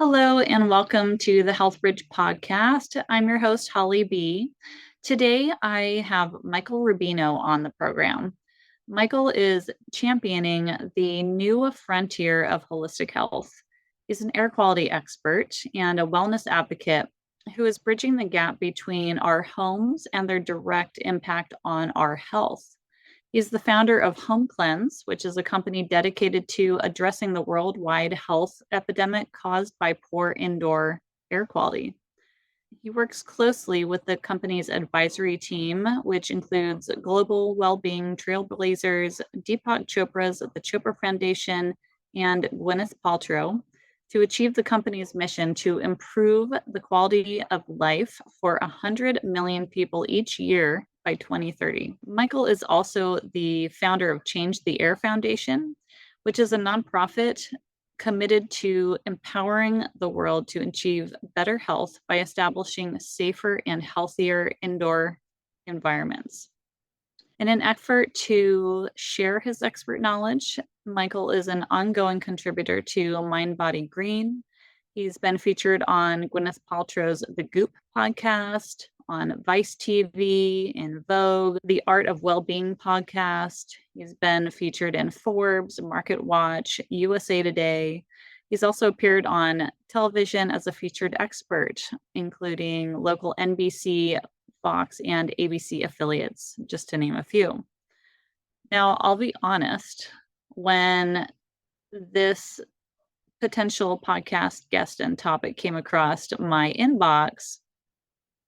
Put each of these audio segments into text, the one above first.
Hello and welcome to the Health Bridge podcast. I'm your host, Holly B. Today I have Michael Rubino on the program. Michael is championing the new frontier of holistic health. He's an air quality expert and a wellness advocate who is bridging the gap between our homes and their direct impact on our health. He's the founder of HomeCleanse, which is a company dedicated to addressing the worldwide health epidemic caused by poor indoor air quality. He works closely with the company's advisory team, which includes global well-being trailblazers, Deepak Chopra's the Chopra Foundation, and Gwyneth Paltrow to achieve the company's mission to improve the quality of life for 100 million people each year by 2030. Michael is also the founder of Change the Air Foundation, which is a nonprofit committed to empowering the world to achieve better health by establishing safer and healthier indoor environments. In an effort to share his expert knowledge, Michael is an ongoing contributor to MindBodyGreen. He's been featured on Gwyneth Paltrow's The Goop podcast, on Vice TV, in Vogue, the Art of Wellbeing podcast. He's been featured in Forbes, MarketWatch, USA Today. He's also appeared on television as a featured expert, including local NBC, Fox, and ABC affiliates, just to name a few. Now, I'll be honest, when this potential podcast guest and topic came across my inbox,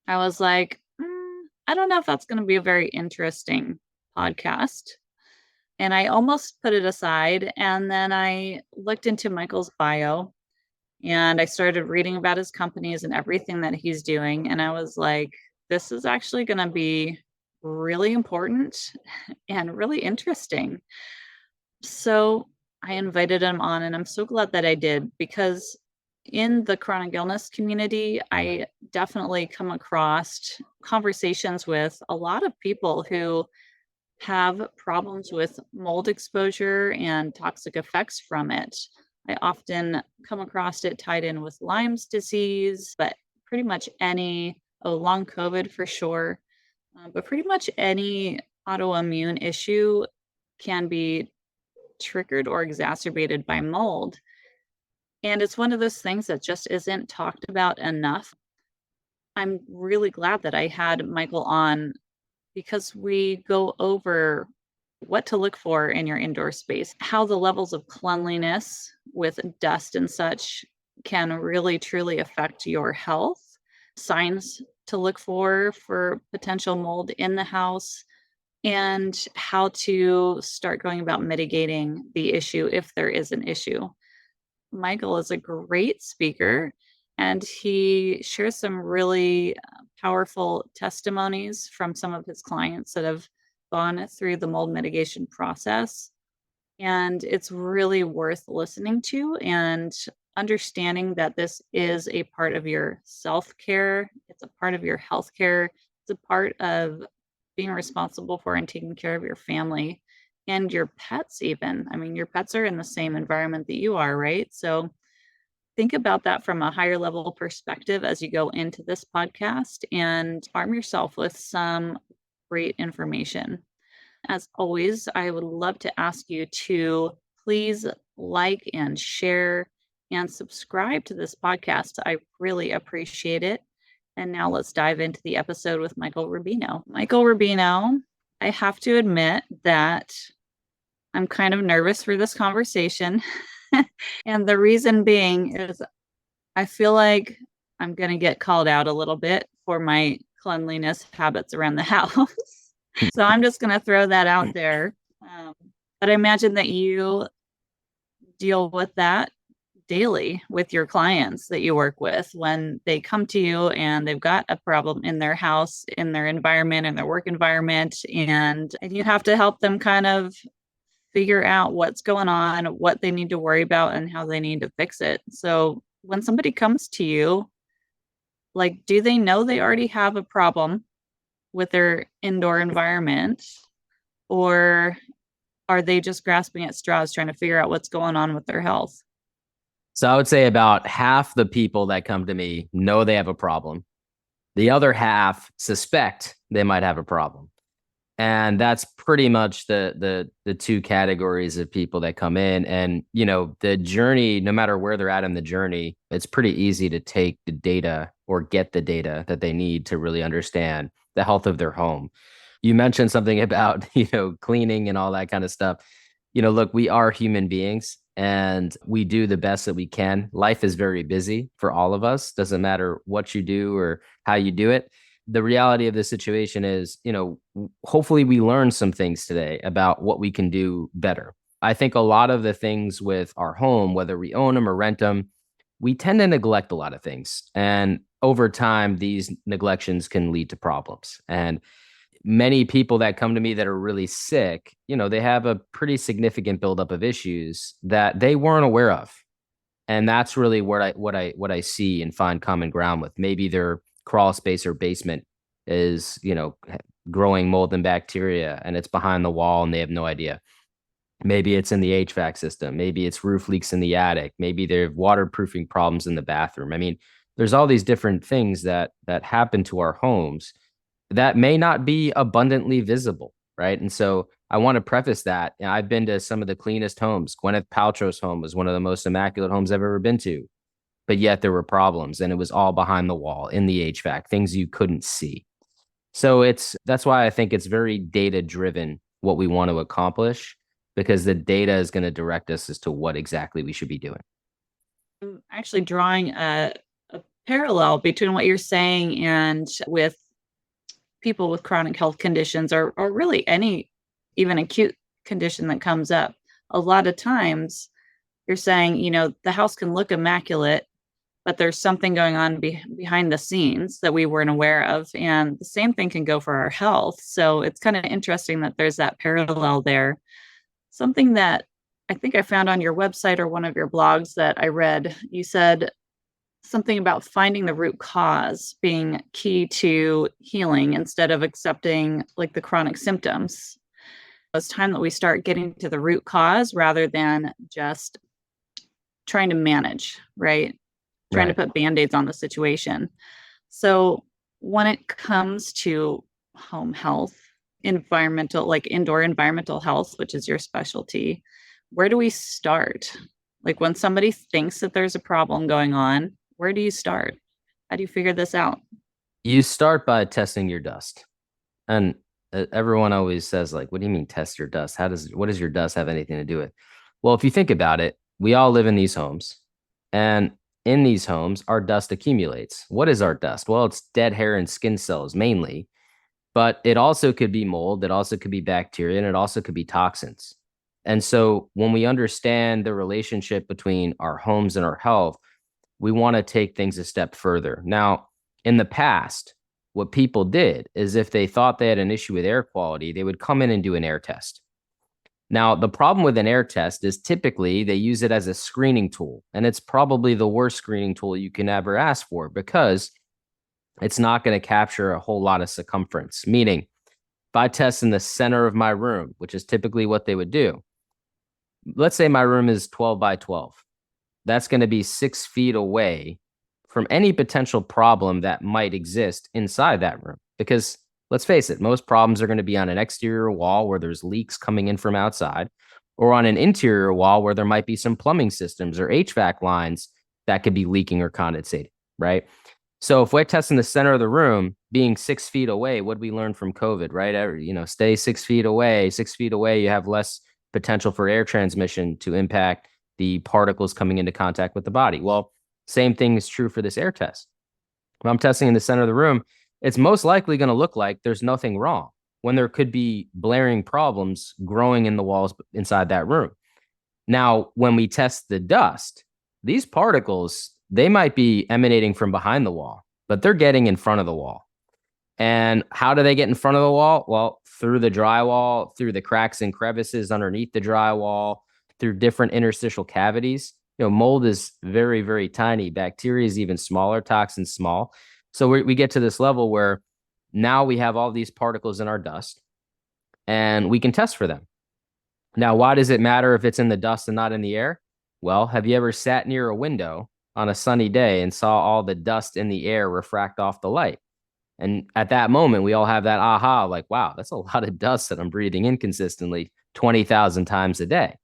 I was like, I don't know if that's going to be a very interesting podcast. And I almost put it aside. And then I looked into Michael's bio and I started reading about his companies and everything that he's doing. And I was like, this is actually going to be really important and really interesting. So I invited him on, and I'm so glad that I did, because in the chronic illness community, I definitely come across conversations with a lot of people who have problems with mold exposure and toxic effects from it. I often come across it tied in with Lyme's disease, but pretty much any, long COVID for sure, but pretty much any autoimmune issue can be triggered or exacerbated by mold. And it's one of those things that just isn't talked about enough. I'm really glad that I had Michael on because we go over what to look for in your indoor space, how the levels of cleanliness with dust and such can really truly affect your health, signs to look for potential mold in the house, and how to start going about mitigating the issue if there is an issue. Michael is a great speaker, and he shares some really powerful testimonies from some of his clients that have gone through the mold mitigation process. And it's really worth listening to and understanding that this is a part of your self-care. It's a part of your healthcare. It's a part of being responsible for and taking care of your family and your pets even. I mean, your pets are in the same environment that you are, right? So think about that from a higher level perspective as you go into this podcast and arm yourself with some great information. As always, I would love to ask you to please like and share and subscribe to this podcast. I really appreciate it. And now let's dive into the episode with Michael Rubino. Michael Rubino, I have to admit that I'm kind of nervous for this conversation. And the reason being is I feel like I'm going to get called out a little bit for my cleanliness habits around the house. So I'm just going to throw that out there. But I imagine that you deal with that daily with your clients that you work with when they come to you and they've got a problem in their house, in their environment, in their work environment, and you have to help them kind of figure out what's going on, what they need to worry about, and how they need to fix it. So when somebody comes to you, like, do they know they already have a problem with their indoor environment, or are they just grasping at straws trying to figure out what's going on with their health? So I would say about half the people that come to me know they have a problem. The other half suspect they might have a problem. And that's pretty much the two categories of people that come in. And the journey, no matter where they're at in the journey, it's pretty easy to take the data or get the data that they need to really understand the health of their home. You mentioned something about cleaning and all that kind of stuff. Look, we are human beings and we do the best that we can. Life is very busy for all of us. Doesn't matter what you do or how you do it. The reality of the situation is, hopefully we learn some things today about what we can do better. I think a lot of the things with our home, whether we own them or rent them, we tend to neglect a lot of things. And over time, these neglections can lead to problems. And many people that come to me that are really sick, they have a pretty significant buildup of issues that they weren't aware of. And that's really what I see and find common ground with. Maybe their crawl space or basement is, growing mold and bacteria and it's behind the wall and they have no idea. Maybe it's in the HVAC system. Maybe it's roof leaks in the attic. Maybe they have waterproofing problems in the bathroom. I mean, there's all these different things that happen to our homes that may not be abundantly visible, right? And so I want to preface that. I've been to some of the cleanest homes. Gwyneth Paltrow's home was one of the most immaculate homes I've ever been to, but yet there were problems and it was all behind the wall in the HVAC, things you couldn't see. So that's why I think it's very data driven what we want to accomplish, because the data is going to direct us as to what exactly we should be doing. I'm actually drawing a parallel between what you're saying and with people with chronic health conditions or really any even acute condition that comes up. A lot of times you're saying, the house can look immaculate, but there's something going on behind the scenes that we weren't aware of. And the same thing can go for our health. So it's kind of interesting that there's that parallel there. Something that I think I found on your website or one of your blogs that I read, you said something about finding the root cause being key to healing instead of accepting like the chronic symptoms. It's time that we start getting to the root cause rather than just trying to manage, right? Trying to put band-aids on the situation. So when it comes to home health, environmental, like indoor environmental health, which is your specialty, where do we start? Like when somebody thinks that there's a problem going on, where do you start? How do you figure this out? You start by testing your dust. And everyone always says, like, what do you mean test your dust? What does your dust have anything to do with? Well, if you think about it, we all live in these homes. And in these homes, our dust accumulates. What is our dust? Well, it's dead hair and skin cells mainly, but it also could be mold. It also could be bacteria, and it also could be toxins. And so when we understand the relationship between our homes and our health, we want to take things a step further. Now, in the past, what people did is if they thought they had an issue with air quality, they would come in and do an air test. Now, the problem with an air test is typically they use it as a screening tool, and it's probably the worst screening tool you can ever ask for because it's not going to capture a whole lot of circumference. Meaning, if I test in the center of my room, which is typically what they would do, let's say my room is 12 by 12. That's going to be 6 feet away from any potential problem that might exist inside that room. Because let's face it, most problems are going to be on an exterior wall where there's leaks coming in from outside, or on an interior wall where there might be some plumbing systems or HVAC lines that could be leaking or condensating, right? So if we're testing the center of the room, being 6 feet away, what we learned from COVID, right? Stay 6 feet away. 6 feet away, you have less potential for air transmission to impact the particles coming into contact with the body. Well, same thing is true for this air test. When I'm testing in the center of the room, it's most likely going to look like there's nothing wrong when there could be blaring problems growing in the walls inside that room. Now, when we test the dust, these particles, they might be emanating from behind the wall, but they're getting in front of the wall. And how do they get in front of the wall? Well, through the drywall, through the cracks and crevices underneath the drywall, through different interstitial cavities. Mold is very, very tiny. Bacteria is even smaller, toxins small. So we get to this level where now we have all these particles in our dust and we can test for them. Now, why does it matter if it's in the dust and not in the air? Well, have you ever sat near a window on a sunny day and saw all the dust in the air refract off the light? And at that moment, we all have that aha, like, wow, that's a lot of dust that I'm breathing in consistently 20,000 times a day.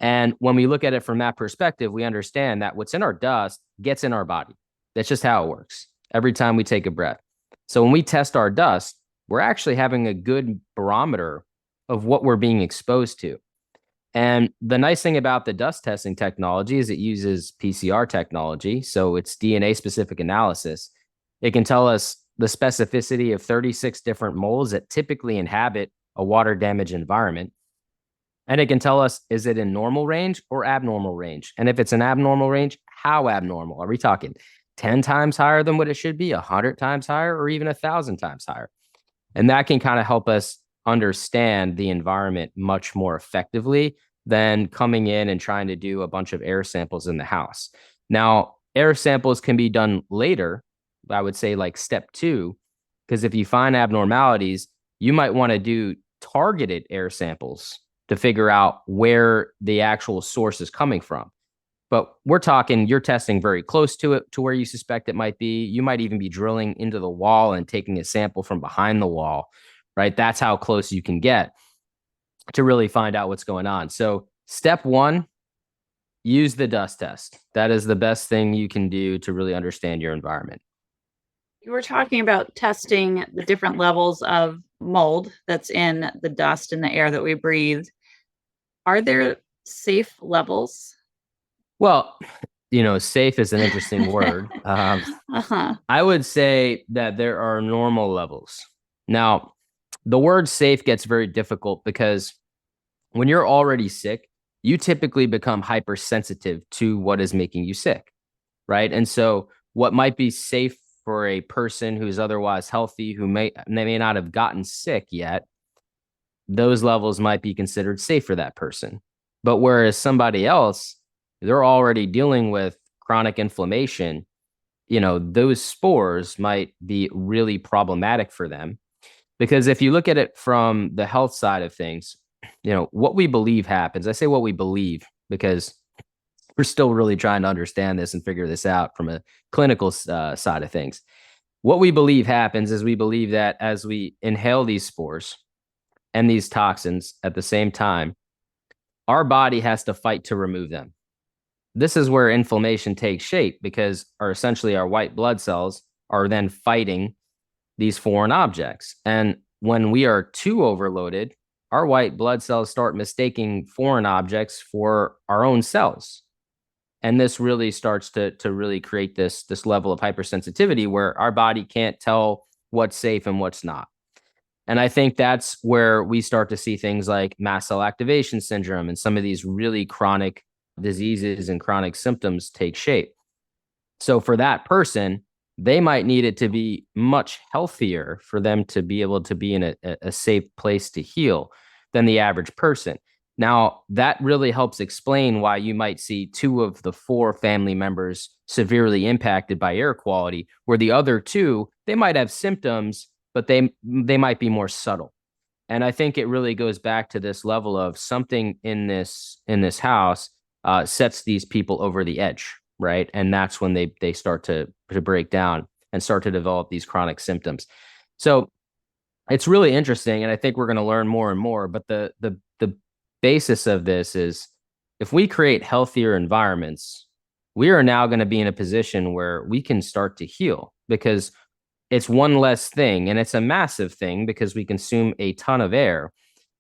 And when we look at it from that perspective, we understand that what's in our dust gets in our body. That's just how it works every time we take a breath. So when we test our dust, we're actually having a good barometer of what we're being exposed to. And the nice thing about the dust testing technology is it uses PCR technology. So it's DNA specific analysis. It can tell us the specificity of 36 different molds that typically inhabit a water damaged environment. And it can tell us, is it in normal range or abnormal range? And if it's an abnormal range, how abnormal? Are we talking 10 times higher than what it should be, 100 times higher, or even 1,000 times higher? And that can kind of help us understand the environment much more effectively than coming in and trying to do a bunch of air samples in the house. Now, air samples can be done later, I would say like step 2, because if you find abnormalities, you might want to do targeted air samples to figure out where the actual source is coming from. But we're talking, you're testing very close to it, to where you suspect it might be. You might even be drilling into the wall and taking a sample from behind the wall, right? That's how close you can get to really find out what's going on. So step 1, use the dust test. That is the best thing you can do to really understand your environment. You were talking about testing the different levels of mold that's in the dust and the air that we breathe. Are there safe levels? Well, safe is an interesting word. I would say that there are normal levels. Now, the word safe gets very difficult because when you're already sick, you typically become hypersensitive to what is making you sick, right? And so what might be safe for a person who's otherwise healthy, who may not have gotten sick yet, those levels might be considered safe for that person. But whereas somebody else, they're already dealing with chronic inflammation, those spores might be really problematic for them. Because if you look at it from the health side of things, what we believe happens. I say what we believe because we're still really trying to understand this and figure this out from a clinical side of things. What we believe happens is we believe that as we inhale these spores and these toxins at the same time, our body has to fight to remove them. This is where inflammation takes shape because essentially our white blood cells are then fighting these foreign objects. And when we are too overloaded, our white blood cells start mistaking foreign objects for our own cells. And this really starts to really create this level of hypersensitivity where our body can't tell what's safe and what's not. And I think that's where we start to see things like mast cell activation syndrome and some of these really chronic diseases and chronic symptoms take shape. So for that person, they might need it to be much healthier for them to be able to be in a safe place to heal than the average person. Now, that really helps explain why you might see 2 of the 4 family members severely impacted by air quality, where the other 2, they might have symptoms, but they might be more subtle. And I think it really goes back to this level of something in this house sets these people over the edge, right? And that's when they start to break down and start to develop these chronic symptoms. So it's really interesting, and I think we're going to learn more and more. But the basis of this is if we create healthier environments, we are now going to be in a position where we can start to heal because it's one less thing, and it's a massive thing because we consume a ton of air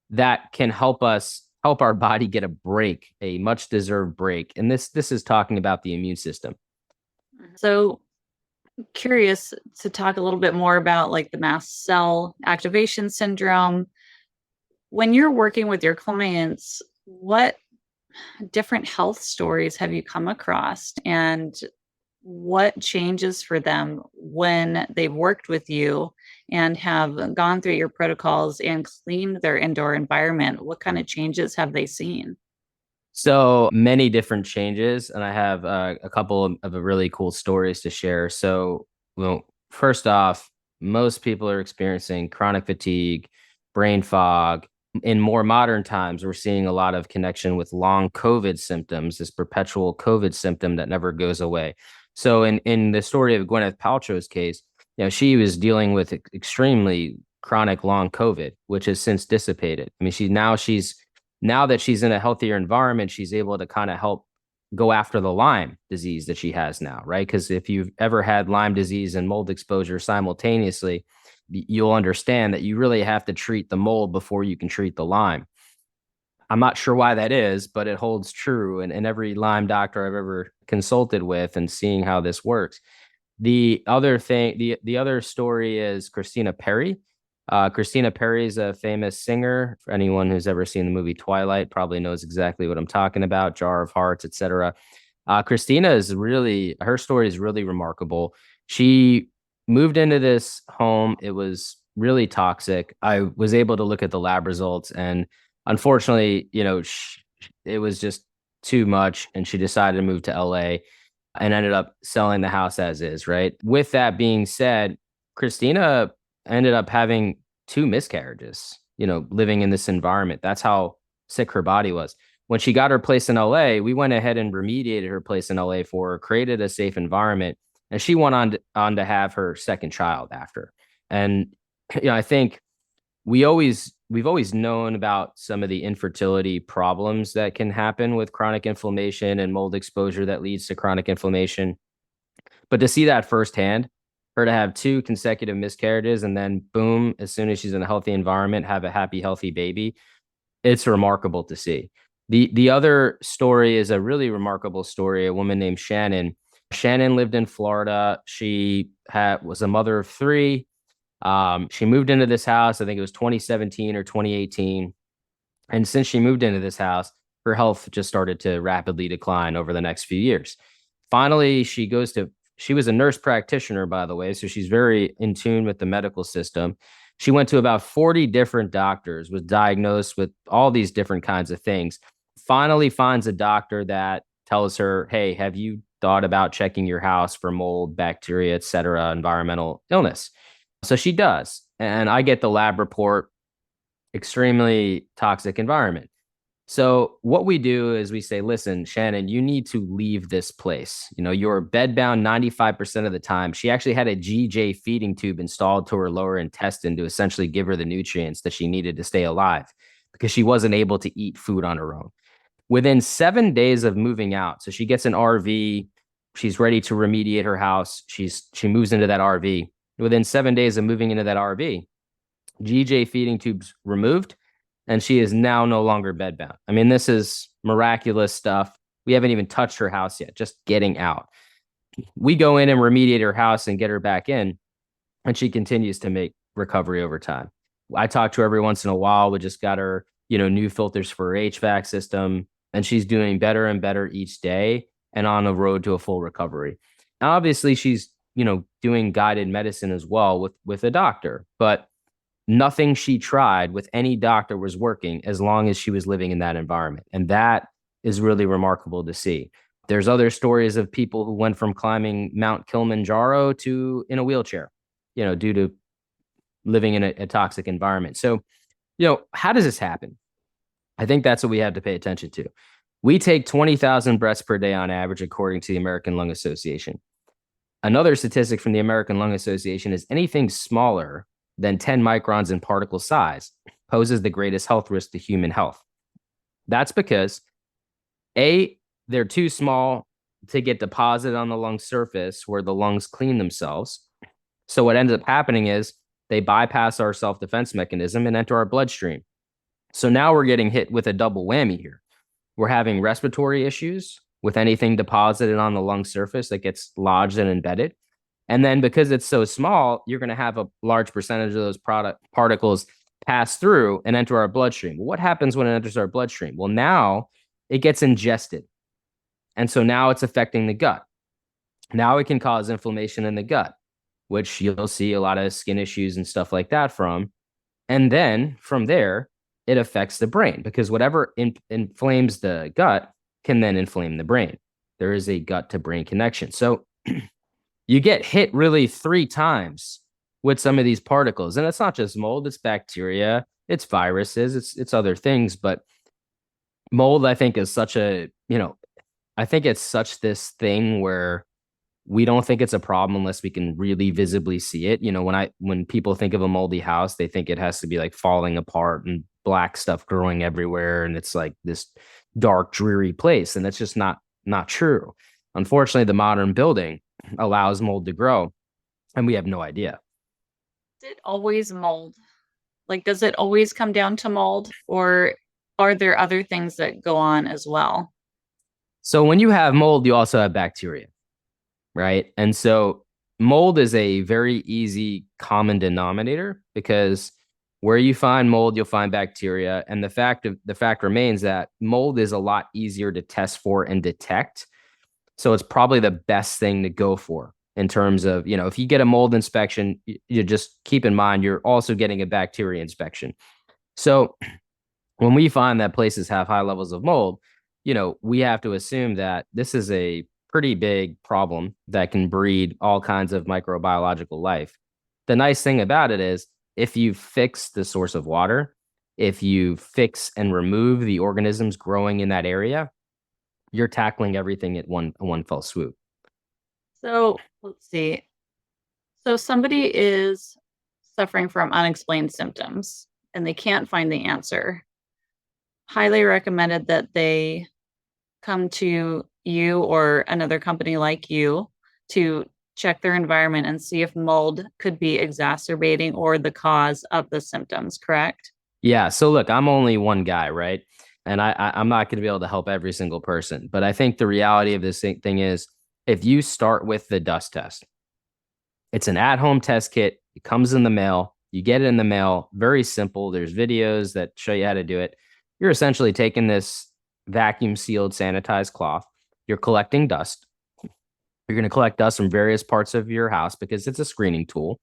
that can help our body get a break, a much deserved break. And this is talking about the immune system. So curious to talk a little bit more about like the mast cell activation syndrome. When you're working with your clients, what different health stories have you come across, and what changes for them when they've worked with you and have gone through your protocols and cleaned their indoor environment? What kind of changes have they seen? So many different changes, and I have a couple of really cool stories to share. So, first off, most people are experiencing chronic fatigue, brain fog, in more modern times, we're seeing a lot of connection with long COVID symptoms, this perpetual COVID symptom that never goes away. So in the story of Gwyneth Paltrow's case, she was dealing with extremely chronic long COVID, which has since dissipated. I mean, now that she's in a healthier environment, she's able to kind of help go after the Lyme disease that she has now, right? Because if you've ever had Lyme disease and mold exposure simultaneously, you'll understand that you really have to treat the mold before you can treat the Lyme. I'm not sure why that is, but it holds true. And every Lyme doctor I've ever consulted with and seeing how this works. The other thing, the other story is Christina Perri. Christina Perri is a famous singer. For anyone who's ever seen the movie Twilight, probably knows exactly what I'm talking about. Jar of Hearts, etc. Christina her story is really remarkable. She moved into this home. It was really toxic. I was able to look at the lab results, and unfortunately, it was just too much, and she decided to move to LA and ended up selling the house as is, right? With that being said, Christina ended up having 2 miscarriages, living in this environment. That's how sick her body was. When she got her place in LA, we went ahead and remediated her place in LA for her, created a safe environment, and she went on to have her second child after. And I think we've always known about some of the infertility problems that can happen with chronic inflammation and mold exposure that leads to chronic inflammation. But to see that firsthand, her to have 2 consecutive miscarriages and then boom, as soon as she's in a healthy environment, have a happy, healthy baby, it's remarkable to see. The other story is a really remarkable story. A woman named Shannon. Shannon lived in Florida. She was a mother of 3. She moved into this house, I think it was 2017 or 2018. And since she moved into this house, her health just started to rapidly decline over the next few years. Finally, she was a nurse practitioner, by the way, so she's very in tune with the medical system. She went to about 40 different doctors, was diagnosed with all these different kinds of things. Finally finds a doctor that tells her, hey, have you thought about checking your house for mold, bacteria, et cetera, environmental illness? So she does. And I get the lab report, extremely toxic environment. So what we do is we say, listen, Shannon, you need to leave this place. You're bedbound 95% of the time. She actually had a GJ feeding tube installed to her lower intestine to essentially give her the nutrients that she needed to stay alive because she wasn't able to eat food on her own. Within 7 days of moving out, so she gets an RV, she's ready to remediate her house. She moves into that RV. Within 7 days of moving into that RV, GJ feeding tubes removed, and she is now no longer bedbound. I mean, this is miraculous stuff. We haven't even touched her house yet, just getting out. We go in and remediate her house and get her back in, and she continues to make recovery over time. I talk to her every once in a while. We just got her, new filters for her HVAC system, and she's doing better and better each day and on a road to a full recovery. Now, obviously, she's, doing guided medicine as well with a doctor, but nothing she tried with any doctor was working as long as she was living in that environment. And that is really remarkable to see. There's other stories of people who went from climbing Mount Kilimanjaro to in a wheelchair, due to living in a toxic environment. So, how does this happen? I think that's what we have to pay attention to. We take 20,000 breaths per day on average, according to the American Lung Association. Another statistic from the American Lung Association is anything smaller than 10 microns in particle size poses the greatest health risk to human health. That's because they're too small to get deposited on the lung surface where the lungs clean themselves. So what ends up happening is they bypass our self-defense mechanism and enter our bloodstream. So now we're getting hit with a double whammy here. We're having respiratory issues with anything deposited on the lung surface that gets lodged and embedded. And then because it's so small, you're going to have a large percentage of those particles pass through and enter our bloodstream. Well, what happens when it enters our bloodstream? Well, now it gets ingested. And so now it's affecting the gut. Now it can cause inflammation in the gut, which you'll see a lot of skin issues and stuff like that from. And then from there, it affects the brain because whatever inflames the gut can then inflame the brain. There is a gut to brain connection. So you get hit really 3 times with some of these particles. And it's not just mold, it's bacteria, It's viruses, it's other things, but mold, I think, is such a, I think it's such this thing where we don't think it's a problem unless we can really visibly see it. When people think of a moldy house, they think it has to be like falling apart and black stuff growing everywhere, and it's like this dark, dreary place. And that's just not true. Unfortunately, the modern building allows mold to grow, and we have no idea. Is it always mold? Like, does it always come down to mold, or are there other things that go on as well? So when you have mold, you also have bacteria, right? And so mold is a very easy common denominator, because where you find mold, you'll find bacteria. And the fact remains that mold is a lot easier to test for and detect. So it's probably the best thing to go for in terms of, if you get a mold inspection, you just keep in mind you're also getting a bacteria inspection. So when we find that places have high levels of mold, we have to assume that this is a pretty big problem that can breed all kinds of microbiological life. The nice thing about it is, if you fix the source of water, if you fix and remove the organisms growing in that area, you're tackling everything at one fell swoop. So let's see. So somebody is suffering from unexplained symptoms and they can't find the answer. Highly recommended that they come to you or another company like you to check their environment and see if mold could be exacerbating or the cause of the symptoms, correct? Yeah. So look, I'm only one guy, right? And I'm not going to be able to help every single person. But I think the reality of this thing is, if you start with the dust test, it's an at-home test kit. It comes in the mail. You get it in the mail. Very simple. There's videos that show you how to do it. You're essentially taking this vacuum sealed sanitized cloth. You're collecting dust. You're going to collect dust from various parts of your house because it's a screening tool.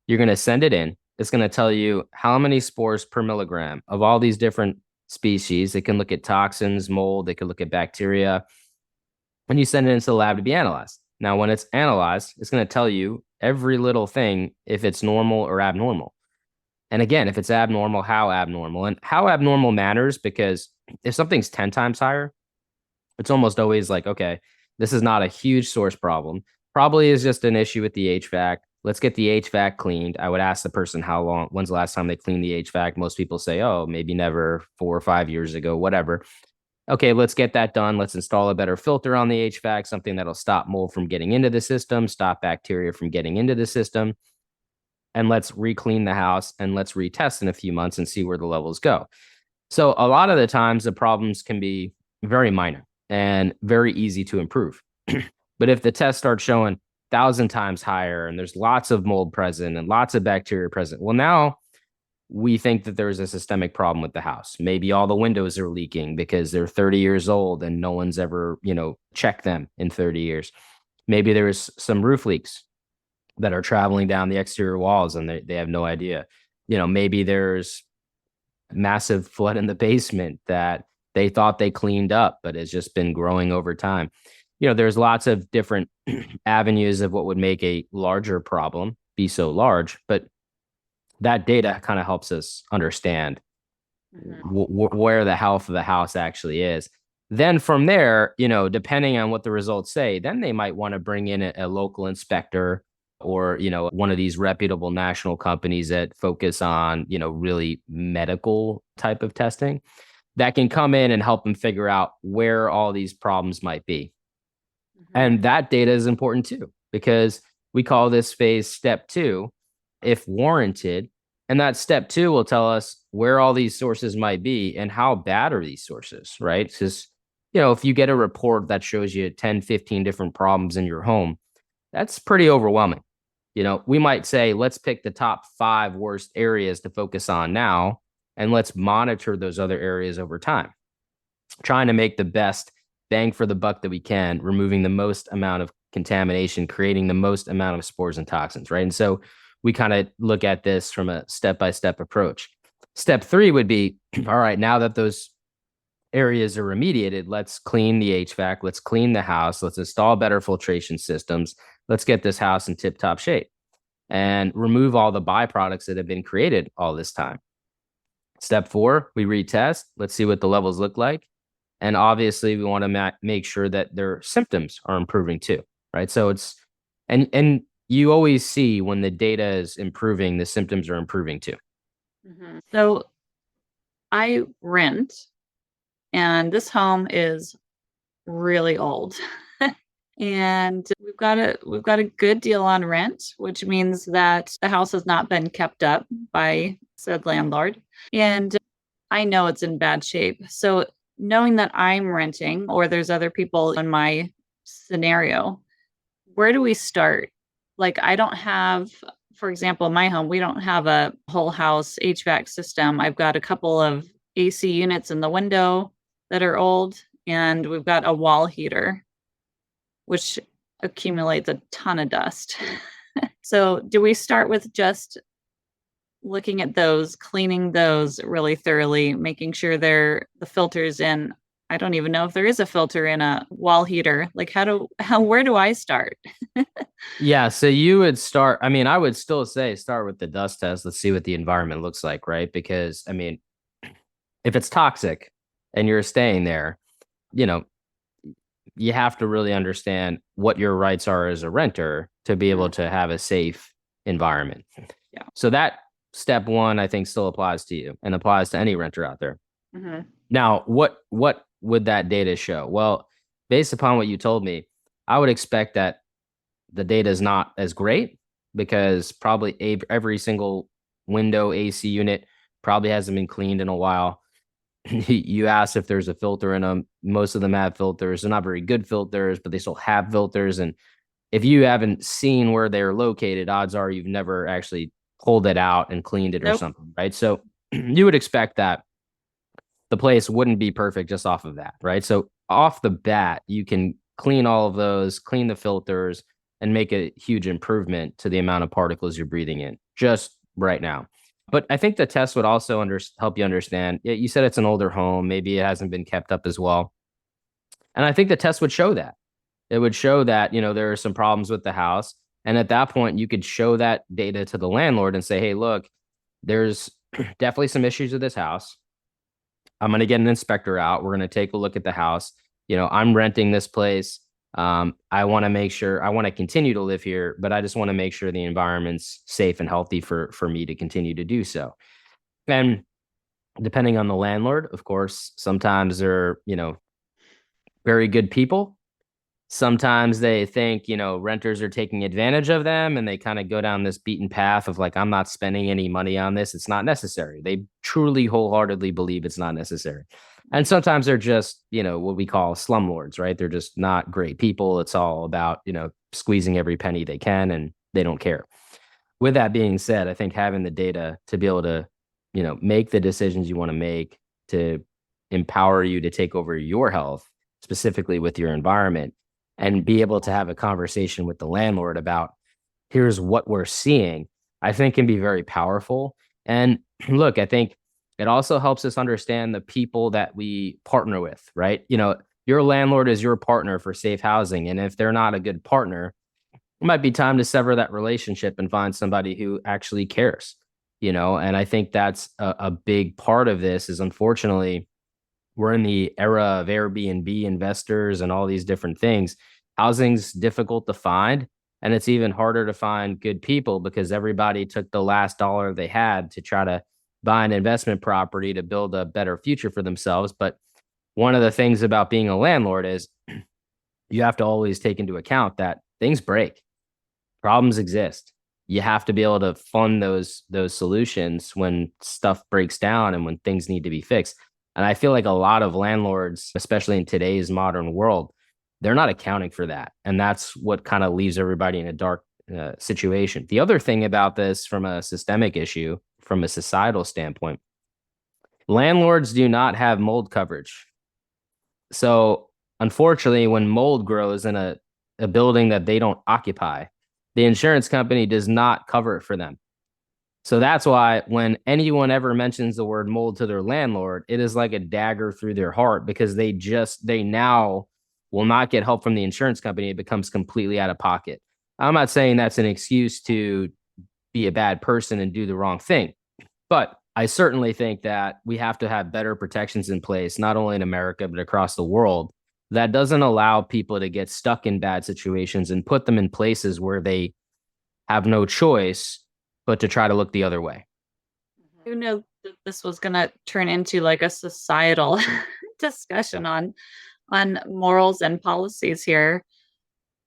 You're going to send it in. It's going to tell you how many spores per milligram of all these different species. It can look at toxins, mold. They can look at bacteria. And you send it into the lab to be analyzed. Now, when it's analyzed, it's going to tell you every little thing, if it's normal or abnormal. And again, if it's abnormal, how abnormal. And how abnormal matters, because if something's 10 times higher, it's almost always like, okay, this is not a huge source problem. Probably is just an issue with the HVAC. Let's get the HVAC cleaned. I would ask the person when's the last time they cleaned the HVAC? Most people say, oh, maybe never, 4 or 5 years ago, whatever. Okay, let's get that done. Let's install a better filter on the HVAC, something that'll stop mold from getting into the system, stop bacteria from getting into the system. And let's re-clean the house and let's retest in a few months and see where the levels go. So a lot of the times the problems can be very minor and very easy to improve. But if the test starts showing 1,000 times higher and there's lots of mold present and lots of bacteria present, well, now we think that there's a systemic problem with the house. Maybe all the windows are leaking because they're 30 years old and no one's ever, checked them in 30 years. Maybe there's some roof leaks that are traveling down the exterior walls and they have no idea. Maybe there's massive flood in the basement that they thought they cleaned up, but it's just been growing over time. There's lots of different avenues of what would make a larger problem be so large, but that data kind of helps us understand where the health of the house actually is. Then from there, depending on what the results say, then they might want to bring in a local inspector or, one of these reputable national companies that focus on, really medical type of testing that can come in and help them figure out where all these problems might be. And that data is important too, because we call this phase step 2, if warranted. And that step 2 will tell us where all these sources might be and how bad are these sources, right? Because, if you get a report that shows you 10, 15 different problems in your home, that's pretty overwhelming. We might say, let's pick the top 5 worst areas to focus on now, and let's monitor those other areas over time, trying to make the best bang for the buck that we can, removing the most amount of contamination, creating the most amount of spores and toxins, right? And so we kind of look at this from a step-by-step approach. Step 3 would be, all right, now that those areas are remediated, let's clean the HVAC, let's clean the house, let's install better filtration systems, let's get this house in tip-top shape and remove all the byproducts that have been created all this time. Step 4, we retest. Let's see what the levels look like. And obviously we want to make sure that their symptoms are improving too, right? So it's, and you always see when the data is improving, the symptoms are improving too. So I rent, and this home is really old. And we've got a good deal on rent, which means that the house has not been kept up by said landlord. And I know it's in bad shape. So knowing that I'm renting or there's other people in my scenario, where do we start? Like, I don't have, for example, in my home, we don't have a whole house HVAC system. I've got a couple of AC units in the window that are old, and we've got a wall heater, which accumulates a ton of dust. So, do we start with just looking at those, cleaning those really thoroughly, making sure the filters in? I don't even know if there is a filter in a wall heater. Like, where do I start? Yeah, so you would start, I mean, I would still say start with the dust test. Let's see what the environment looks like, right? Because, I mean, if it's toxic and you're staying there, you know, you have to really understand what your rights are as a renter to be able to have a safe environment. Yeah. So that step 1, I think, still applies to you and applies to any renter out there. Mm-hmm. Now, what would that data show? Well, based upon what you told me, I would expect that the data is not as great because probably every single window AC unit probably hasn't been cleaned in a while. You asked if there's a filter in them. Most of them have filters. They're not very good filters, but they still have filters. And if you haven't seen where they're located, odds are you've never actually pulled it out and cleaned it or something, right? So you would expect that the place wouldn't be perfect just off of that, right? So off the bat, you can clean all of those, clean the filters, and make a huge improvement to the amount of particles you're breathing in just right now. But I think the test would also help you understand. You said it's an older home. Maybe it hasn't been kept up as well. And I think the test would show that. It would show that, there are some problems with the house. And at that point, you could show that data to the landlord and say, hey, look, there's definitely some issues with this house. I'm going to get an inspector out. We're going to take a look at the house. I'm renting this place. I want to make sure I want to continue to live here, but I just want to make sure the environment's safe and healthy for me to continue to do so. And depending on the landlord, of course, sometimes they're, very good people. Sometimes they think, renters are taking advantage of them and they kind of go down this beaten path of like, I'm not spending any money on this. It's not necessary. They truly wholeheartedly believe it's not necessary. And sometimes they're just, what we call slumlords, right? They're just not great people. It's all about, squeezing every penny they can and they don't care. With that being said, I think having the data to be able to, make the decisions you want to make to empower you to take over your health, specifically with your environment, and be able to have a conversation with the landlord about here's what we're seeing, I think can be very powerful. And look, I think it also helps us understand the people that we partner with, right? Your landlord is your partner for safe housing. And if they're not a good partner, it might be time to sever that relationship and find somebody who actually cares, and I think that's a big part of this is unfortunately we're in the era of Airbnb investors and all these different things. Housing's difficult to find, and it's even harder to find good people because everybody took the last dollar they had to try to buy an investment property to build a better future for themselves. But one of the things about being a landlord is you have to always take into account that things break, problems exist. You have to be able to fund those solutions when stuff breaks down and when things need to be fixed. And I feel like a lot of landlords, especially in today's modern world, they're not accounting for that. And that's what kind of leaves everybody in a dark situation. The other thing about this from a systemic issue, from a societal standpoint, landlords do not have mold coverage. So unfortunately, when mold grows in a building that they don't occupy, the insurance company does not cover it for them. So that's why when anyone ever mentions the word mold to their landlord, it is like a dagger through their heart because they now will not get help from the insurance company. It becomes completely out of pocket. I'm not saying that's an excuse to be a bad person and do the wrong thing, but I certainly think that we have to have better protections in place, not only in America, but across the world, that doesn't allow people to get stuck in bad situations and put them in places where they have no choice but to try to look the other way. Who knew that this was going to turn into like a societal discussion on morals and policies here?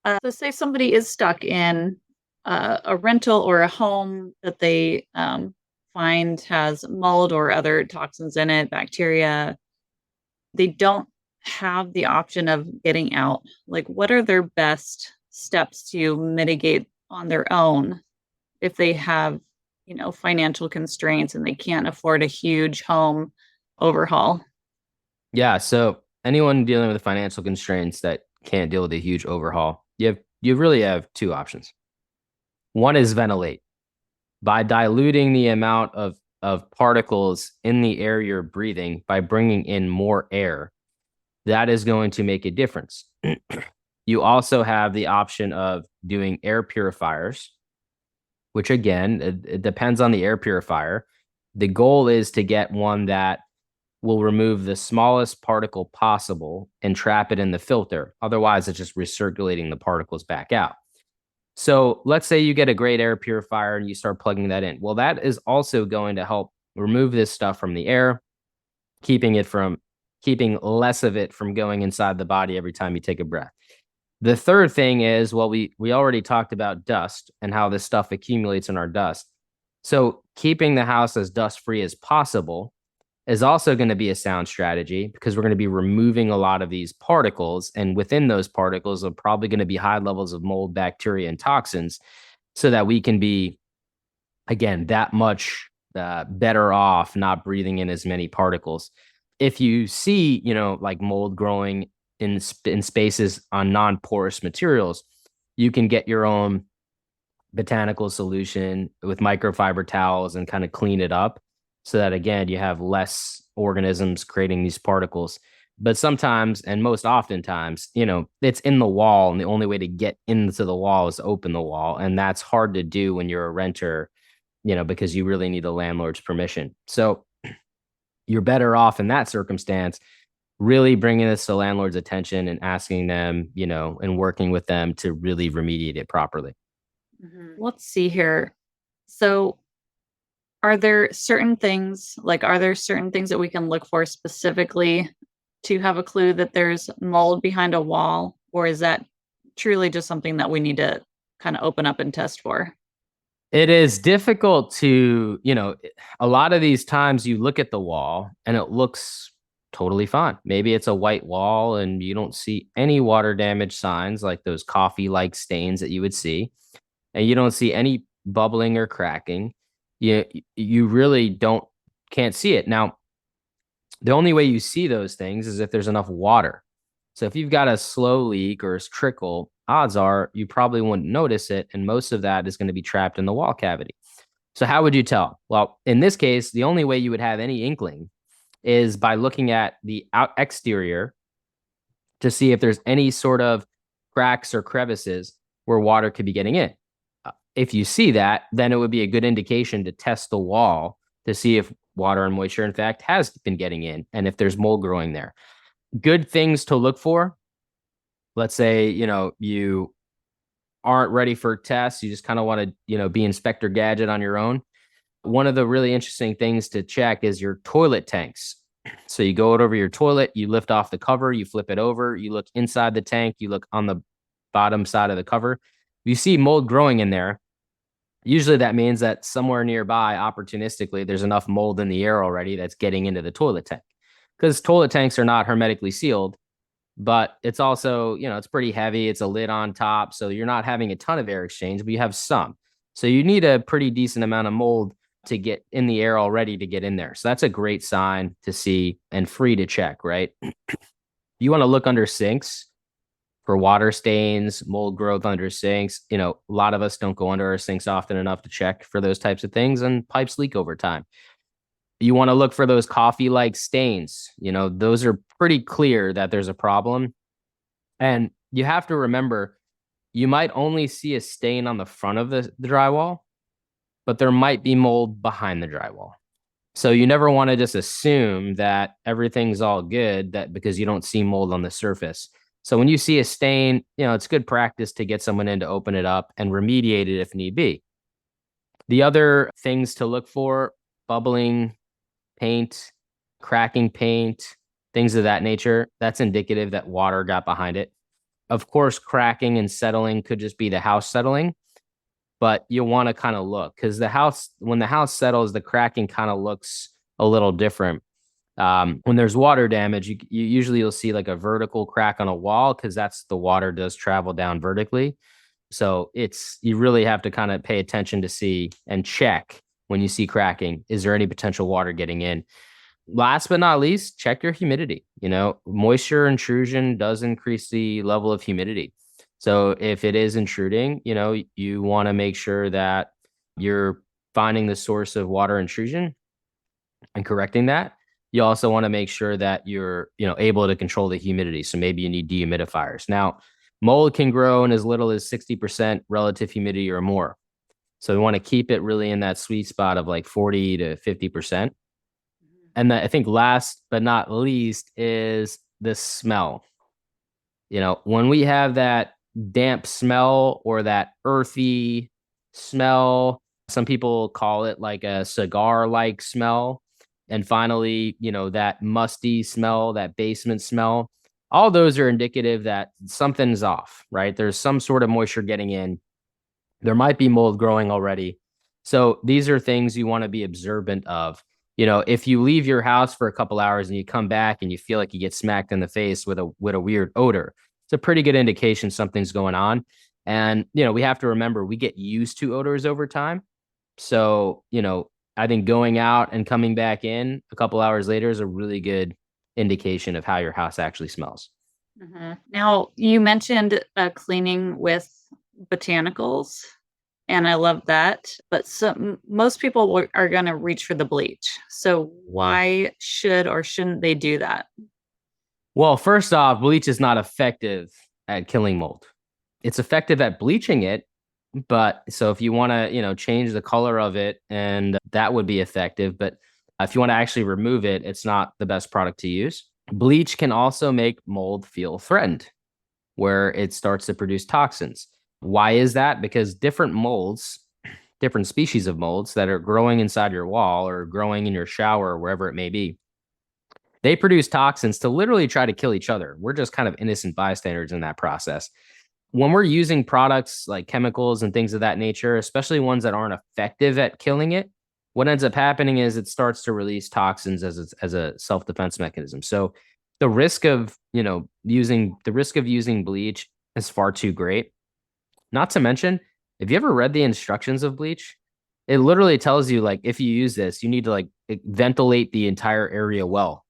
So say somebody is stuck in a rental or a home that they find has mold or other toxins in it, bacteria. They don't have the option of getting out. Like, what are their best steps to mitigate on their own if they have, financial constraints and they can't afford a huge home overhaul? Yeah. So anyone dealing with financial constraints that can't deal with a huge overhaul, you really have two options. One is ventilate. By diluting the amount of particles in the air you're breathing by bringing in more air, that is going to make a difference. You also have the option of doing air purifiers, which again, it depends on the air purifier. The goal is to get one that will remove the smallest particle possible and trap it in the filter. Otherwise, it's just recirculating the particles back out. So let's say you get a great air purifier and you start plugging that in. Well, that is also going to help remove this stuff from the air, keeping less of it from going inside the body every time you take a breath. The third thing is, well, we already talked about dust and how this stuff accumulates in our dust. So keeping the house as dust free as possible is also going to be a sound strategy, because we're going to be removing a lot of these particles. And within those particles are probably going to be high levels of mold, bacteria, and toxins, so that we can be, again, that much better off not breathing in as many particles. If you see, like mold growing in spaces on non-porous materials, you can get your own botanical solution with microfiber towels and kind of clean it up, so that, again, you have less organisms creating these particles. But sometimes, and most oftentimes, it's in the wall, and the only way to get into the wall is open the wall. And that's hard to do when you're a renter, because you really need the landlord's permission. So you're better off in that circumstance really bringing this to landlord's attention and asking them, and working with them to really remediate it properly. Let's see here. So, are there certain things that we can look for specifically to have a clue that there's mold behind a wall? Or is that truly just something that we need to kind of open up and test for? It is difficult to, a lot of these times you look at the wall and it looks totally fine. Maybe it's a white wall and you don't see any water damage signs, like those coffee-like stains that you would see, and you don't see any bubbling or cracking. You really can't see it. Now, the only way you see those things is if there's enough water. So if you've got a slow leak or a trickle, odds are you probably wouldn't notice it, and most of that is going to be trapped in the wall cavity. So how would you tell? Well, in this case, the only way you would have any inkling is by looking at the exterior to see if there's any sort of cracks or crevices where water could be getting in. If you see that, then it would be a good indication to test the wall to see if water and moisture, in fact, has been getting in, and if there's mold growing there. Good things to look for. Let's say, you aren't ready for tests. You just kind of want to, be Inspector Gadget on your own. One of the really interesting things to check is your toilet tanks. So you go over your toilet, you lift off the cover, you flip it over, you look inside the tank, you look on the bottom side of the cover. If you see mold growing in there, usually that means that somewhere nearby, opportunistically, there's enough mold in the air already that's getting into the toilet tank. Because toilet tanks are not hermetically sealed, but it's also, it's pretty heavy. It's a lid on top. So you're not having a ton of air exchange, but you have some. So you need a pretty decent amount of mold to get in the air already to get in there. So that's a great sign to see and free to check, right? You want to look under sinks for water stains, mold growth under sinks. A lot of us don't go under our sinks often enough to check for those types of things, and pipes leak over time. You want to look for those coffee-like stains. Those are pretty clear that there's a problem. And you have to remember, you might only see a stain on the front of the drywall, but there might be mold behind the drywall. So you never want to just assume that everything's all good that because you don't see mold on the surface. So when you see a stain, it's good practice to get someone in to open it up and remediate it if need be. The other things to look for: bubbling paint, cracking paint, things of that nature. That's indicative that water got behind it. Of course, cracking and settling could just be the house settling, but you'll want to kind of look because when the house settles, the cracking kind of looks a little different. When there's water damage, you usually you'll see like a vertical crack on a wall because that's the water does travel down vertically. So you really have to kind of pay attention to see and check when you see cracking. Is there any potential water getting in? Last but not least, check your humidity. Moisture intrusion does increase the level of humidity. So if it is intruding, you want to make sure that you're finding the source of water intrusion and correcting that. You also want to make sure that you're, able to control the humidity. So maybe you need dehumidifiers. Now, mold can grow in as little as 60% relative humidity or more. So we want to keep it really in that sweet spot of like 40 to 50%. And I think last but not least is the smell. When we have that damp smell or that earthy smell, some people call it like a cigar-like smell. And finally, that musty smell, that basement smell, all those are indicative that something's off, right? There's some sort of moisture getting in. There might be mold growing already. So these are things you want to be observant of. If you leave your house for a couple hours and you come back and you feel like you get smacked in the face with a weird odor, it's a pretty good indication something's going on. And we have to remember we get used to odors over time. So I think going out and coming back in a couple hours later is a really good indication of how your house actually smells. Now, you mentioned cleaning with botanicals, and I love that. But most people are going to reach for the bleach. So why should or shouldn't they do that? Well, first off, bleach is not effective at killing mold. It's effective at bleaching it, but so if you want to, change the color of it, and that would be effective. But if you want to actually remove it, it's not the best product to use. Bleach can also make mold feel threatened, where it starts to produce toxins. Why is that? Because different molds, different species of molds that are growing inside your wall or growing in your shower or wherever it may be, they produce toxins to literally try to kill each other. We're just kind of innocent bystanders in that process. When we're using products like chemicals and things of that nature, especially ones that aren't effective at killing it, what ends up happening is it starts to release toxins as a self-defense mechanism. So the risk of, using bleach is far too great. Not to mention, if you ever read the instructions of bleach, it literally tells you like if you use this, you need to like ventilate the entire area well.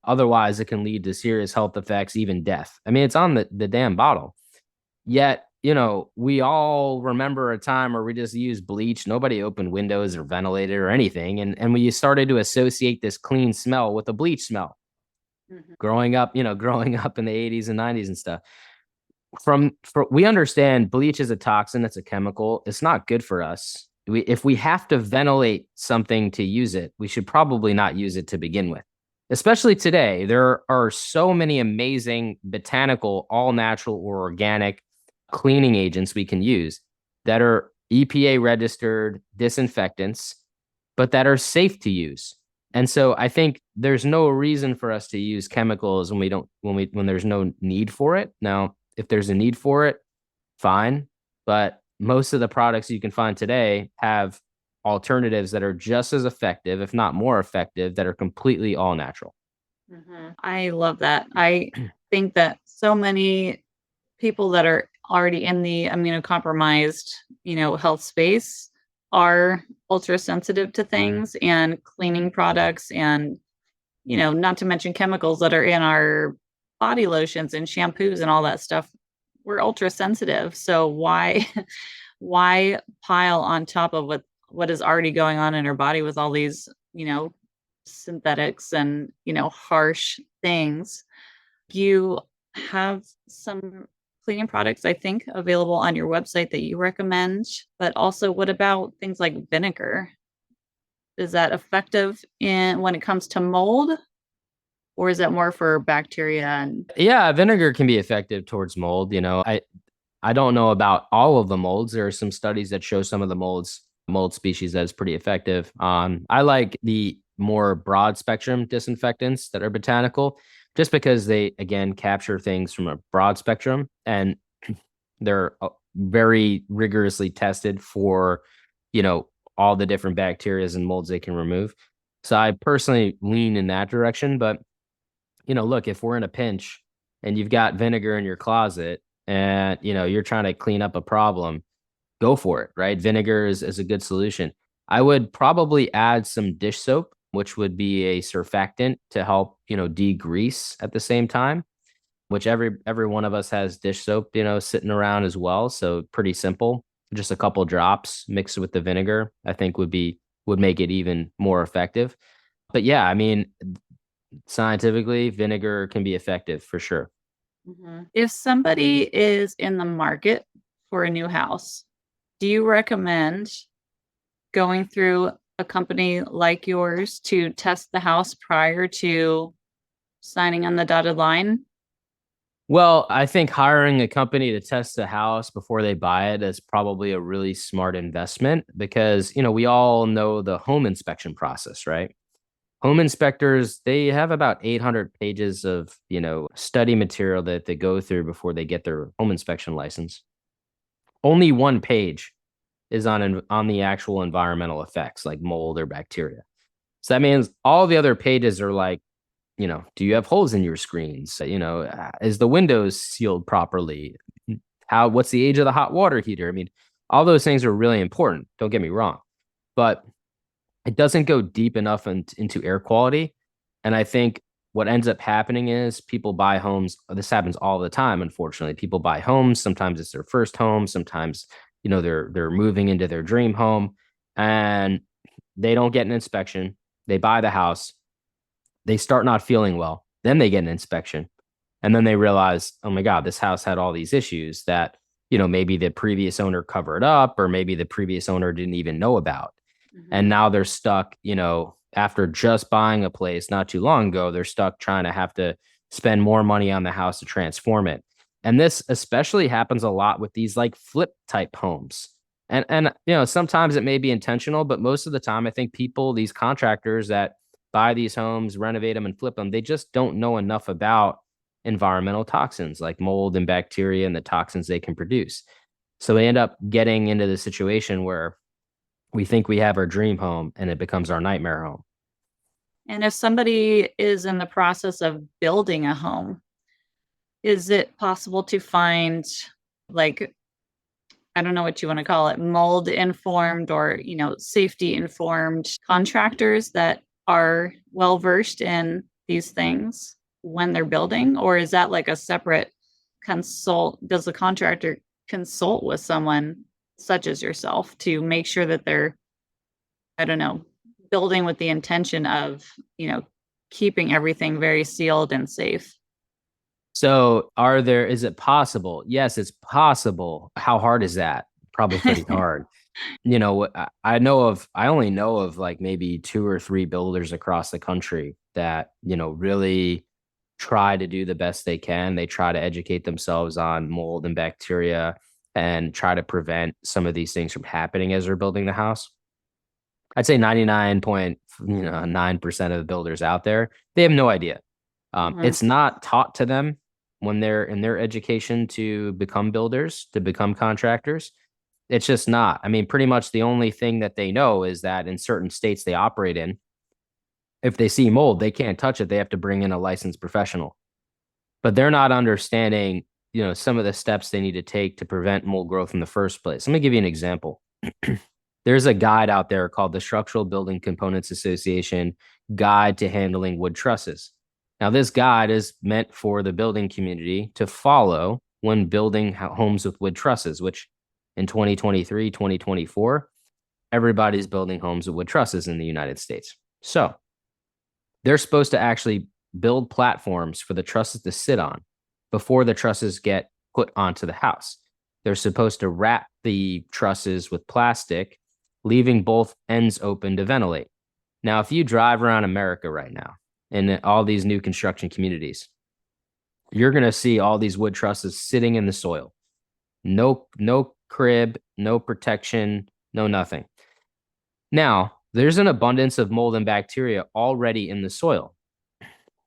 Otherwise it can lead to serious health effects, even death. I mean, it's on the damn bottle. Yet, we all remember a time where we just used bleach. Nobody opened windows or ventilated or anything. And we started to associate this clean smell with a bleach smell. Growing up in the 80s and 90s and stuff. We understand bleach is a toxin, it's a chemical. It's not good for us. If we have to ventilate something to use it, we should probably not use it to begin with. Especially today, there are so many amazing botanical, all natural or organic cleaning agents we can use that are EPA registered disinfectants, but that are safe to use. And so I think there's no reason for us to use chemicals when there's no need for it. Now, if there's a need for it, fine. But most of the products you can find today have alternatives that are just as effective, if not more effective, that are completely all natural. I love that. I think that so many people that are already in the immunocompromised, health space are ultra sensitive to things and cleaning products and, not to mention chemicals that are in our body lotions and shampoos and all that stuff. We're ultra sensitive. So why why pile on top of what is already going on in our body with all these, synthetics and, harsh things? You have some cleaning products, I think, available on your website that you recommend, but also what about things like vinegar? Is that effective in when it comes to mold, or is that more for bacteria? And Yeah, vinegar can be effective towards mold. I don't know about all of the molds. There are some studies that show some of the mold species that is pretty effective. I like the more broad spectrum disinfectants that are botanical, just because they again capture things from a broad spectrum, and they're very rigorously tested for, all the different bacteria and molds they can remove. So I personally lean in that direction. But look, if we're in a pinch and you've got vinegar in your closet and, you're trying to clean up a problem, go for it, right? Vinegar is a good solution. I would probably add some dish soap, which would be a surfactant to help, degrease at the same time, which every one of us has dish soap, sitting around as well. So pretty simple. Just a couple drops mixed with the vinegar, I think would make it even more effective. But yeah, I mean, scientifically, vinegar can be effective for sure. if somebody is in the market for a new house, do you recommend going through a company like yours to test the house prior to signing on the dotted line? Well, I think hiring a company to test the house before they buy it is probably a really smart investment because, we all know the home inspection process, right? Home inspectors, they have about 800 pages of, study material that they go through before they get their home inspection license. Only one page is on the actual environmental effects like mold or bacteria. So that means all the other pages are like, do you have holes in your screens? Is the windows sealed properly? What's the age of the hot water heater? I mean, all those things are really important. Don't get me wrong, but it doesn't go deep enough into air quality. And I think what ends up happening is people buy homes. This happens all the time. Unfortunately, people buy homes. Sometimes it's their first home. Sometimes, they're moving into their dream home and they don't get an inspection. They buy the house. They start not feeling well. Then they get an inspection. And then they realize, oh my God, this house had all these issues that, maybe the previous owner covered up, or maybe the previous owner didn't even know about. And now they're stuck, after just buying a place not too long ago, they're stuck trying to have to spend more money on the house to transform it. And this especially happens a lot with these like flip type homes. And sometimes it may be intentional, but most of the time I think these contractors that buy these homes, renovate them and flip them, they just don't know enough about environmental toxins like mold and bacteria and the toxins they can produce. So they end up getting into the situation where we think we have our dream home and it becomes our nightmare home. And if somebody is in the process of building a home, is it possible to find, like, I don't know what you want to call it, mold informed or, safety informed contractors that are well versed in these things when they're building? Or is that like a separate consult? Does the contractor consult with someone such as yourself to make sure that they're, I don't know, building with the intention of, keeping everything very sealed and safe? So is it possible? Yes, it's possible. How hard is that? Probably pretty hard. I only know of like maybe 2 or 3 builders across the country that, really try to do the best they can. They try to educate themselves on mold and bacteria and try to prevent some of these things from happening as they're building the house. I'd say 99.9% of the builders out there, they have no idea. It's not taught to them when they're in their education to become builders, to become contractors. It's just not. I mean, pretty much the only thing that they know is that in certain states they operate in, if they see mold, they can't touch it. They have to bring in a licensed professional. But they're not understanding, some of the steps they need to take to prevent mold growth in the first place. Let me give you an example. There's a guide out there called the Structural Building Components Association Guide to Handling Wood Trusses. Now, this guide is meant for the building community to follow when building homes with wood trusses, which in 2023, 2024, everybody's building homes with wood trusses in the United States. So they're supposed to actually build platforms for the trusses to sit on before the trusses get put onto the house. They're supposed to wrap the trusses with plastic, leaving both ends open to ventilate. Now, if you drive around America right now in all these new construction communities, you're going to see all these wood trusses sitting in the soil. No crib, no protection, no nothing. Now, there's an abundance of mold and bacteria already in the soil.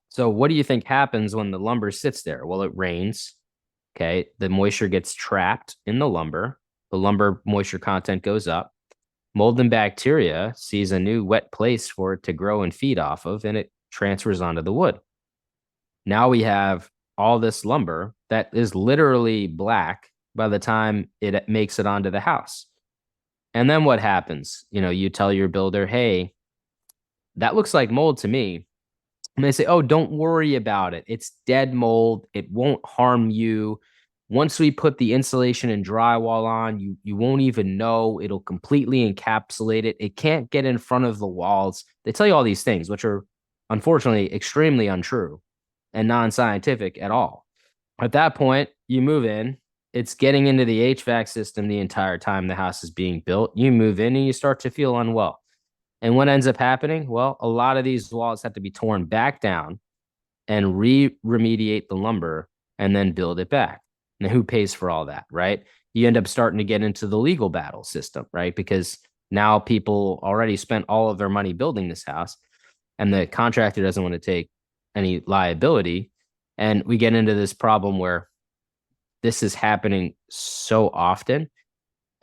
So what do you think happens when the lumber sits there? Well, it rains. Okay. The moisture gets trapped in the lumber. The lumber moisture content goes up. Mold and bacteria sees a new wet place for it to grow and feed off of, and it transfers onto the wood. Now we have all this lumber that is literally black by the time it makes it onto the house. And then what happens? You tell your builder, hey, that looks like mold to me. And they say, oh, don't worry about it. It's dead mold. It won't harm you. Once we put the insulation and drywall on, you won't even know. It'll completely encapsulate it. It can't get in front of the walls. They tell you all these things, which are unfortunately extremely untrue and non-scientific at all. At that point, you move in. It's getting into the HVAC system the entire time the house is being built. You move in and you start to feel unwell. And what ends up happening? Well, a lot of these walls have to be torn back down and remediate the lumber and then build it back. Now, who pays for all that, right? You end up starting to get into the legal battle system, right? Because now people already spent all of their money building this house and the contractor doesn't want to take any liability. And we get into this problem where this is happening so often.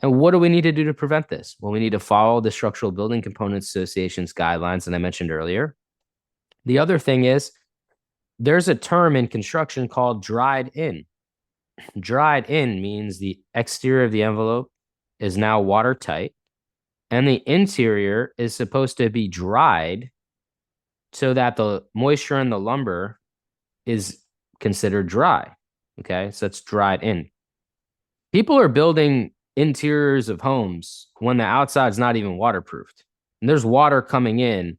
And what do we need to do to prevent this? Well, we need to follow the Structural Building Components Association's guidelines that I mentioned earlier. The other thing is there's a term in construction called dried in. Dried in means the exterior of the envelope is now watertight and the interior is supposed to be dried so that the moisture in the lumber is considered dry. Okay, so it's dried in. People are building interiors of homes when the outside's not even waterproofed. And there's water coming in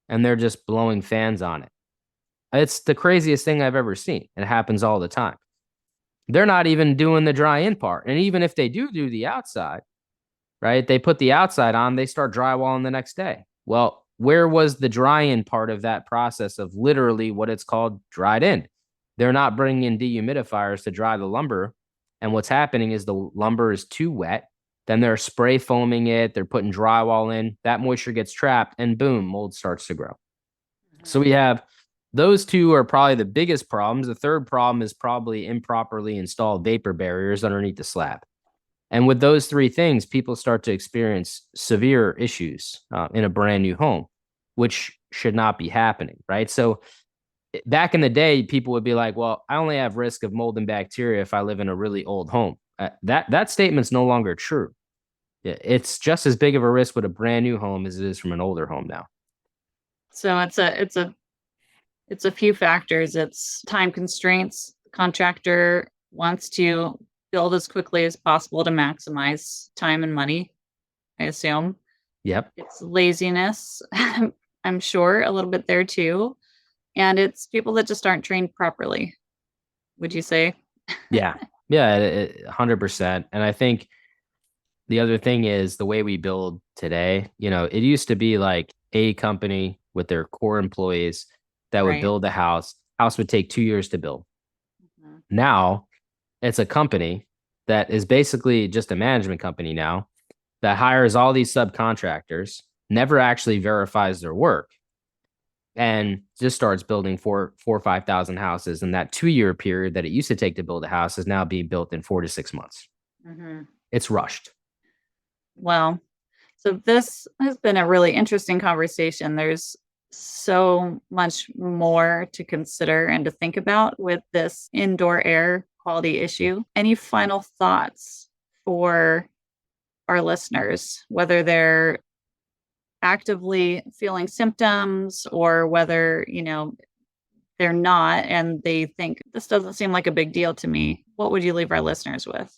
and they're just blowing fans on it. It's the craziest thing I've ever seen. It happens all the time. They're not even doing the dry in part. And even if they do the outside, right, they put the outside on, they start drywalling the next day. Well, where was the dry in part of that process of literally what it's called dried in? They're not bringing in dehumidifiers to dry the lumber. And what's happening is the lumber is too wet. Then they're spray foaming it. They're putting drywall in. That moisture gets trapped and boom, mold starts to grow. Mm-hmm. So we have those two are probably the biggest problems. The third problem is probably improperly installed vapor barriers underneath the slab. And with those three things, people start to experience severe issues in a brand new home, which should not be happening, right? So back in the day, people would be like, well, I only have risk of mold and bacteria if I live in a really old home. That statement's no longer true. It's just as big of a risk with a brand new home as it is from an older home now. So it's a few factors. It's time constraints. The contractor wants to build as quickly as possible to maximize time and money, I assume. Yep. It's laziness, I'm sure, a little bit there too. And it's people that just aren't trained properly, would you say? Yeah. Yeah, 100%. And I think the other thing is the way we build today, it used to be like a company with their core employees that would build the house. House would take 2 years to build. Mm-hmm. Now it's a company that is basically just a management company now that hires all these subcontractors, never actually verifies their work, and just starts building 4,000 or 5,000 houses. And that 2-year period that it used to take to build a house is now being built in 4 to 6 months. Mm-hmm. It's rushed. Well, so this has been a really interesting conversation. There's so much more to consider and to think about with this indoor air quality issue. Any final thoughts for our listeners, whether they're actively feeling symptoms or whether, they're not and they think this doesn't seem like a big deal to me? What would you leave our listeners with?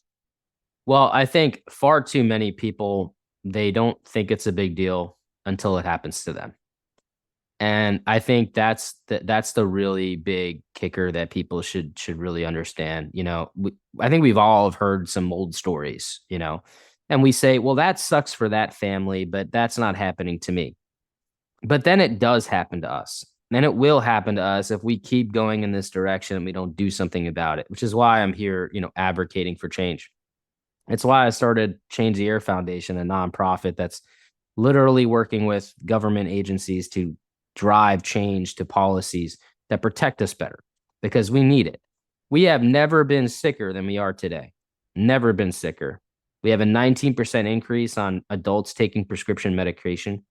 Well, I think far too many people, they don't think it's a big deal until it happens to them. And I think that's the really big kicker that people should really understand. I think we've all heard some old stories, and we say, well, that sucks for that family, but that's not happening to me. But then it does happen to us. And it will happen to us if we keep going in this direction and we don't do something about it, which is why I'm here, advocating for change. It's why I started Change the Air Foundation, a nonprofit that's literally working with government agencies to drive change to policies that protect us better because we need it. We have never been sicker than we are today. Never been sicker. We have a 19% increase on adults taking prescription medication.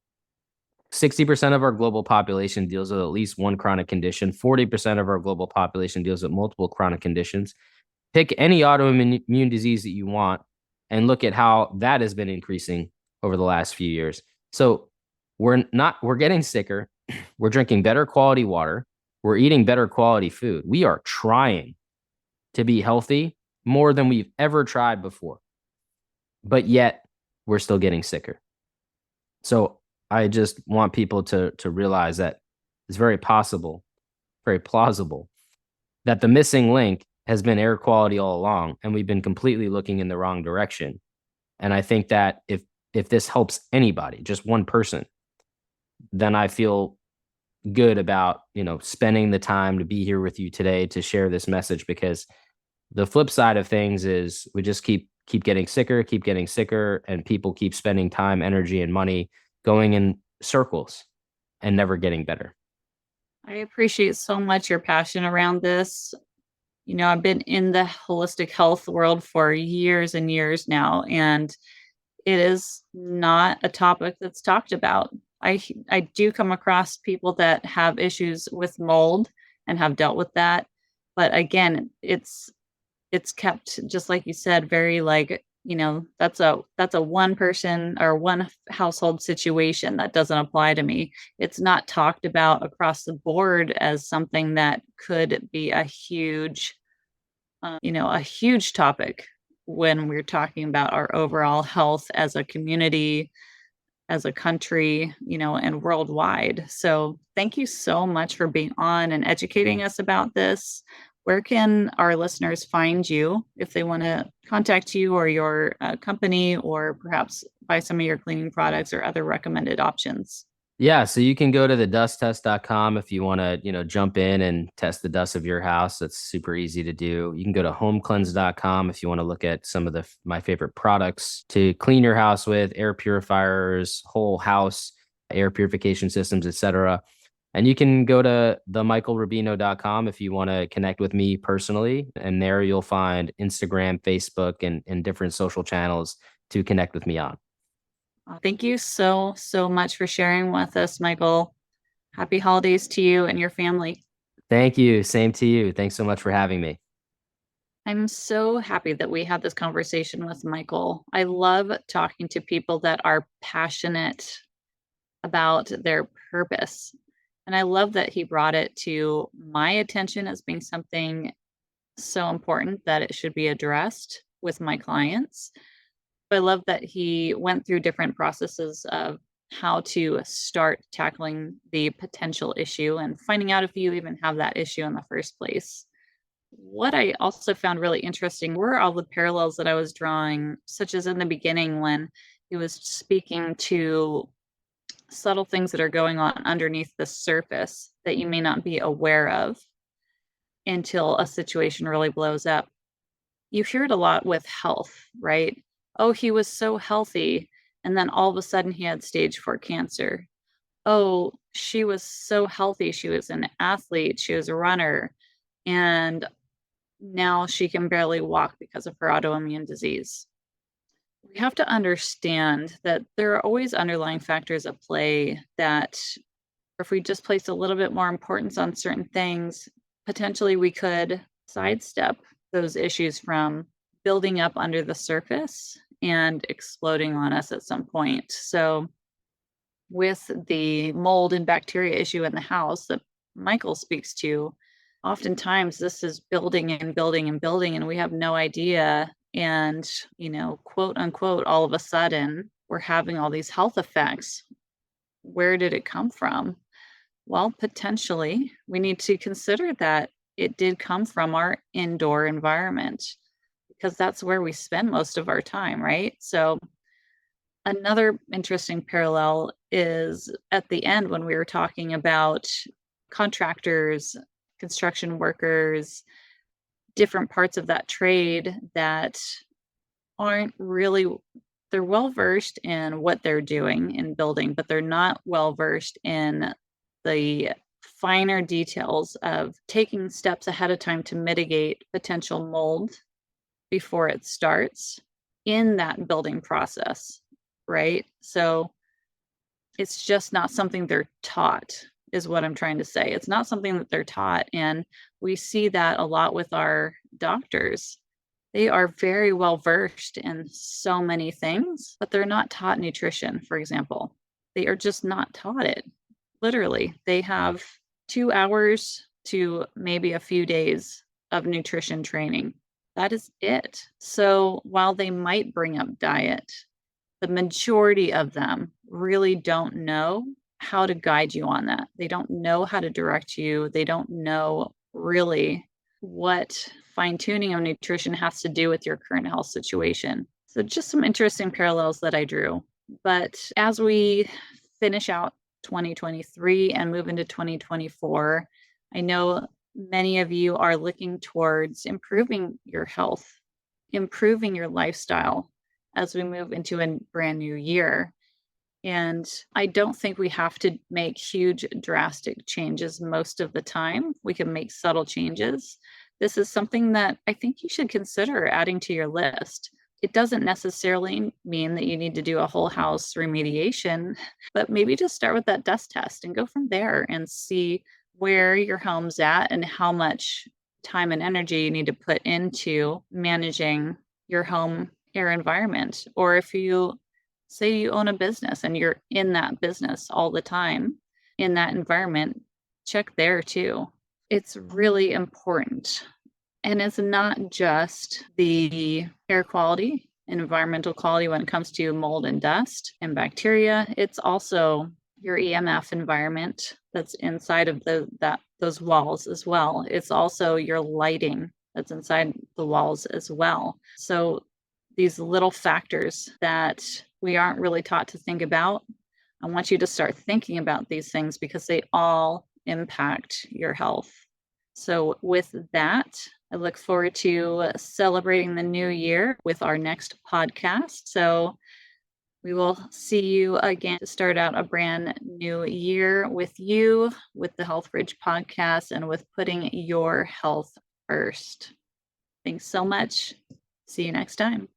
60% of our global population deals with at least one chronic condition. 40% of our global population deals with multiple chronic conditions. Pick any autoimmune disease that you want and look at how that has been increasing over the last few years. So we're getting sicker. We're drinking better quality water. We're eating better quality food. We are trying to be healthy more than we've ever tried before. But yet we're still getting sicker. So I just want people to realize that it's very possible, very plausible, that the missing link has been air quality all along, and we've been completely looking in the wrong direction. And I think that if this helps anybody, just one person, then I feel good about, spending the time to be here with you today to share this message, because the flip side of things is we just keep getting sicker, and people keep spending time, energy, and money going in circles and never getting better. I appreciate so much your passion around this. I've been in the holistic health world for years and years now, and it is not a topic that's talked about. I do come across people that have issues with mold and have dealt with that. But again, it's kept, just like you said, very like, that's a one person or one household situation that doesn't apply to me. It's not talked about across the board as something that could be a huge topic when we're talking about our overall health as a community, as a country, and worldwide. So thank you so much for being on and educating us about this. Where can our listeners find you if they want to contact you or your company, or perhaps buy some of your cleaning products or other recommended options? Yeah, so you can go to thedusttest.com if you want to, jump in and test the dust of your house. That's super easy to do. You can go to homecleanse.com if you want to look at some of my favorite products to clean your house with: air purifiers, whole house air purification systems, etc. And you can go to themichaelrubino.com if you want to connect with me personally. And there you'll find Instagram, Facebook, and different social channels to connect with me on. Thank you so, so much for sharing with us, Michael. Happy holidays to you and your family. Thank you. Same to you. Thanks so much for having me. I'm so happy that we had this conversation with Michael. I love talking to people that are passionate about their purpose. And I love that he brought it to my attention as being something so important that it should be addressed with my clients. I love that he went through different processes of how to start tackling the potential issue and finding out if you even have that issue in the first place. What I also found really interesting were all the parallels that I was drawing, such as in the beginning when he was speaking to subtle things that are going on underneath the surface that you may not be aware of until a situation really blows up. You hear it a lot with health, right? Oh, he was so healthy. And then all of a sudden he had stage 4 cancer. Oh, she was so healthy. She was an athlete. She was a runner. And now she can barely walk because of her autoimmune disease. We have to understand that there are always underlying factors at play that if we just place a little bit more importance on certain things, potentially we could sidestep those issues from building up under the surface and exploding on us at some point. So with the mold and bacteria issue in the house that Michael speaks to, oftentimes this is building and building and building, and we have no idea. And, quote unquote, all of a sudden, we're having all these health effects. Where did it come from? Well, potentially, we need to consider that it did come from our indoor environment, because that's where we spend most of our time, right? So Another interesting parallel is at the end when we were talking about contractors, construction workers, different parts of that trade that aren't really, they're well versed in what they're doing in building, but they're not well versed in the finer details of taking steps ahead of time to mitigate potential mold before it starts in that building process, right? So it's just not something they're taught, is what I'm trying to say. It's not something that they're taught. And we see that a lot with our doctors. They are very well versed in so many things, but they're not taught nutrition, for example. They are just not taught it. Literally, they have 2 hours to maybe a few days of nutrition training. That is it. So while they might bring up diet, the majority of them really don't know how to guide you on that. They don't know how to direct you. They don't know really what fine tuning of nutrition has to do with your current health situation. So, just some interesting parallels that I drew. But as we finish out 2023 and move into 2024, I know many of you are looking towards improving your health, improving your lifestyle as we move into a brand new year. And I don't think we have to make huge, drastic changes most of the time. We can make subtle changes. This is something that I think you should consider adding to your list. It doesn't necessarily mean that you need to do a whole house remediation, but maybe just start with that dust test and go from there and see where your home's at and how much time and energy you need to put into managing your home air environment. Or if you say you own a business and you're in that business all the time in that environment, check there too. It's really important. And it's not just the air quality and environmental quality when it comes to mold and dust and bacteria. It's also your EMF environment that's inside of those walls as well. It's also your lighting that's inside the walls as well. So these little factors that we aren't really taught to think about, I want you to start thinking about these things because they all impact your health. So with that, I look forward to celebrating the new year with our next podcast. So we will see you again to start out a brand new year with you, with the Health Bridge podcast, and with putting your health first. Thanks so much. See you next time.